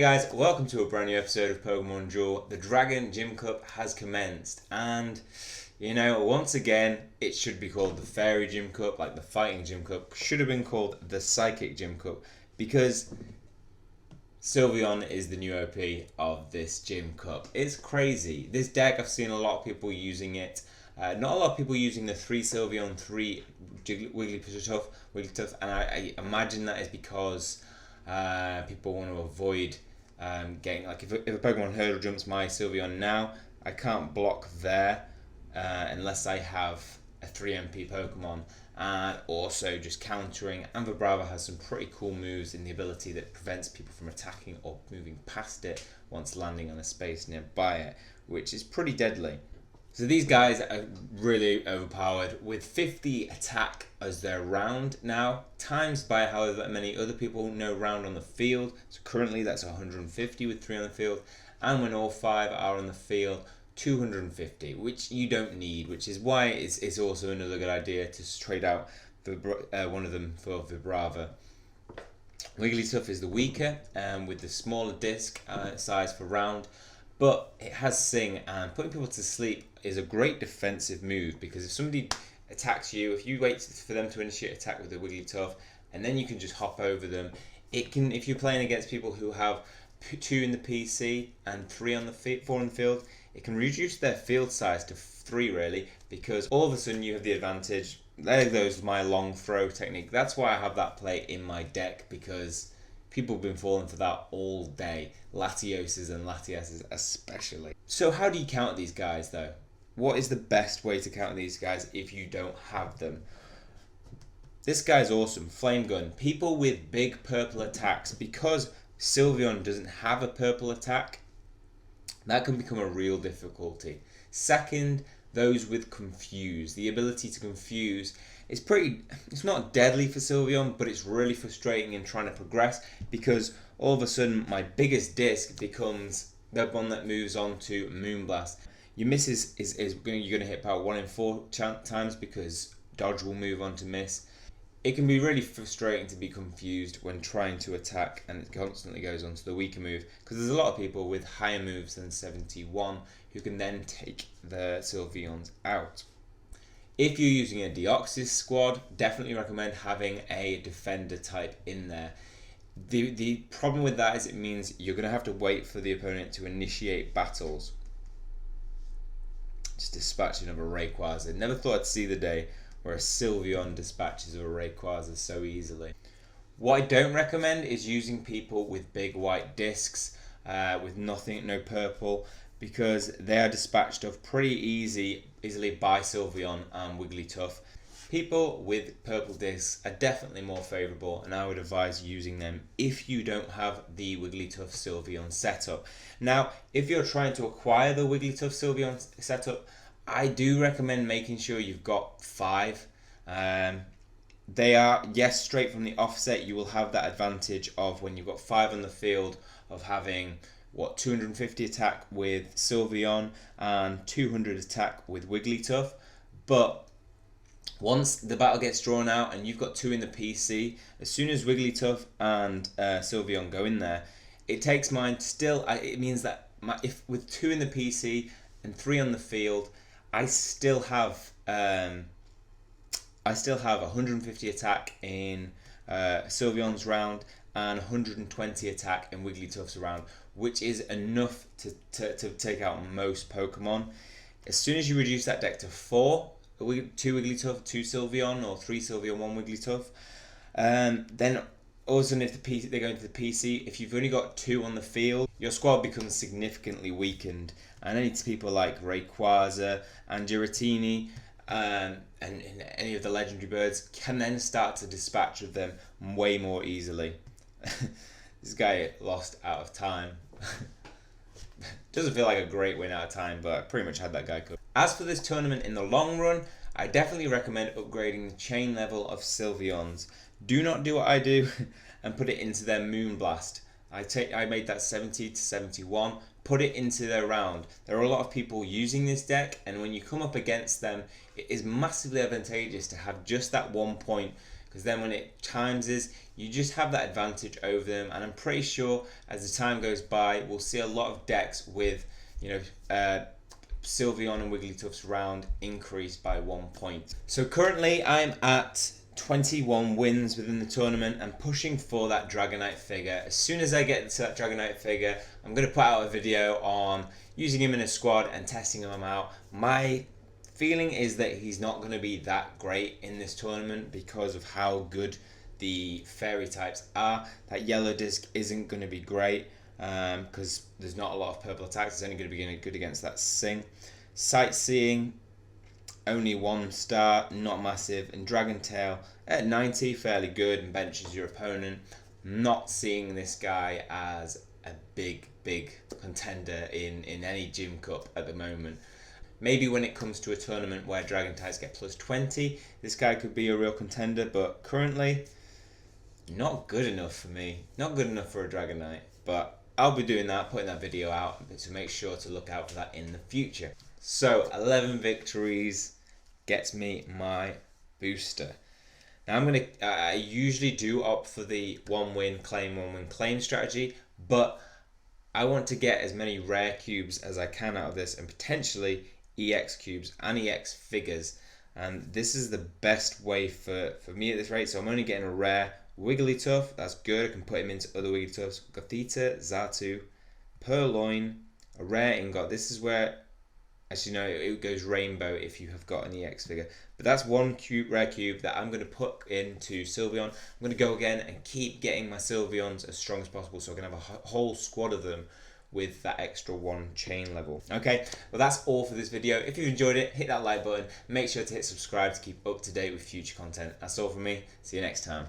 guys, welcome to a brand new episode of Pokemon Duel. The Dragon Gym Cup has commenced and, once again, it should be called the Fairy Gym Cup, like the Fighting Gym Cup. Should have been called the Psychic Gym Cup because Sylveon is the new OP of this Gym Cup. It's crazy. This deck, I've seen a lot of people using it. Not a lot of people using the 3 Sylveon, 3 Wiggytuff, and I imagine that is because people want to avoid getting, like, if a Pokemon hurdle jumps my Sylveon now, I can't block there unless I have a 3 MP Pokemon, and also just countering. And Vibrava has some pretty cool moves in the ability that prevents people from attacking or moving past it once landing on a space nearby it, which is pretty deadly. So these guys are really overpowered with 50 attack as their round now, times by however many other people know round on the field. So currently that's 150 with 3 on the field, and when all 5 are on the field, 250, which you don't need, which is why it's also another good idea to trade out one of them for Vibrava. Wiggytuff is the weaker, with the smaller disc size for round, but it has Sing, and putting people to sleep is a great defensive move, because if somebody attacks you, if you wait for them to initiate attack with the Wiggytuff and then you can just hop over them, it can, if you're playing against people who have 2 in the PC and 4 on the field, it can reduce their field size to 3 really, because all of a sudden you have the advantage. There goes my long throw technique. That's why I have that play in my deck, because people have been falling for that all day. Latioses and Latiases especially. So how do you counter these guys though? What is the best way to counter these guys if you don't have them? This guy's awesome. Flame Gun. People with big purple attacks, because Sylveon doesn't have a purple attack, that can become a real difficulty. Second, those with Confuse. The ability to confuse is it's not deadly for Sylveon, but it's really frustrating in trying to progress, because all of a sudden my biggest disc becomes the one that moves on to Moonblast. Your miss you're going to hit about 1 in 4 times, because dodge will move on to miss. It can be really frustrating to be confused when trying to attack, and it constantly goes on to the weaker move, because there's a lot of people with higher moves than 71 who can then take the Sylveons out. If you're using a Deoxys squad, definitely recommend having a defender type in there. The problem with that is it means you're going to have to wait for the opponent to initiate battles. Just dispatching of a Rayquaza. Never thought I'd see the day where a Sylveon dispatches of a Rayquaza so easily. What I don't recommend is using people with big white discs, with no purple, because they are dispatched of pretty easily by Sylveon and Wiggytuff. People with purple discs are definitely more favourable, and I would advise using them if you don't have the Wiggytuff Sylveon setup. Now, if you're trying to acquire the Wiggytuff Sylveon setup, I do recommend making sure you've got 5. They are, yes, straight from the offset, you will have that advantage of when you've got 5 on the field of having 250 attack with Sylveon and 200 attack with Wiggytuff. But once the battle gets drawn out and you've got 2 in the PC, as soon as Wiggytuff and Sylveon go in there, it takes mine still. It means that if with 2 in the PC and 3 on the field, I still have 150 attack in Sylveon's round and 120 attack in Wiggytuff's round, which is enough to take out most Pokemon. As soon as you reduce that deck to 4, 2 Wiggytuff, 2 Sylveon, or 3 Sylveon, 1 Wiggytuff, then all of a sudden if they go into the PC, if you've only got 2 on the field, your squad becomes significantly weakened, and any people like Rayquaza and Giratina and any of the legendary birds can then start to dispatch of them way more easily. This guy lost out of time. Doesn't feel like a great win out of time, but I pretty much had that guy covered. As for this tournament in the long run, I definitely recommend upgrading the chain level of Sylveons. Do not do what I do and put it into their Moonblast. I made that 70 to 71. Put it into their round. There are a lot of people using this deck, and when you come up against them, it is massively advantageous to have just that 1 point, because then when it times you just have that advantage over them. And I'm pretty sure as the time goes by, we'll see a lot of decks with, Sylveon and Wiggytuff's round increased by 1 point. So currently I'm at 21 wins within the tournament and pushing for that Dragonite figure. As soon as I get to that Dragonite figure, I'm going to put out a video on using him in a squad and testing him out. My feeling is that he's not going to be that great in this tournament because of how good the fairy types are. That yellow disc isn't going to be great because there's not a lot of purple attacks. It's only going to be good against that Sing. Sightseeing, only 1 star, not massive. And Dragon Tail at 90, fairly good and benches your opponent. Not seeing this guy as a big contender in any gym cup at the moment. Maybe when it comes to a tournament where Dragon types get plus 20, this guy could be a real contender, but currently not good enough for me. Not good enough for a Dragonite, but I'll be doing that, putting that video out, so make sure to look out for that in the future. So 11 victories gets me my booster. Now I usually do opt for the 1 win claim strategy, but I want to get as many rare cubes as I can out of this, and potentially EX cubes and EX figures. And this is the best way for me at this rate. So I'm only getting a rare Wiggytuff. That's good. I can put him into other Wiggytuffs. Gothita, Xatu, Purloin, a rare ingot. This is where, as you know, it goes rainbow if you have got an EX figure. But that's 1 rare cube that I'm going to put into Sylveon. I'm going to go again and keep getting my Sylveons as strong as possible so I can have a whole squad of them with that extra 1 chain level. Okay, well that's all for this video. If you've enjoyed it, hit that like button. Make sure to hit subscribe to keep up to date with future content. That's all from me. See you next time.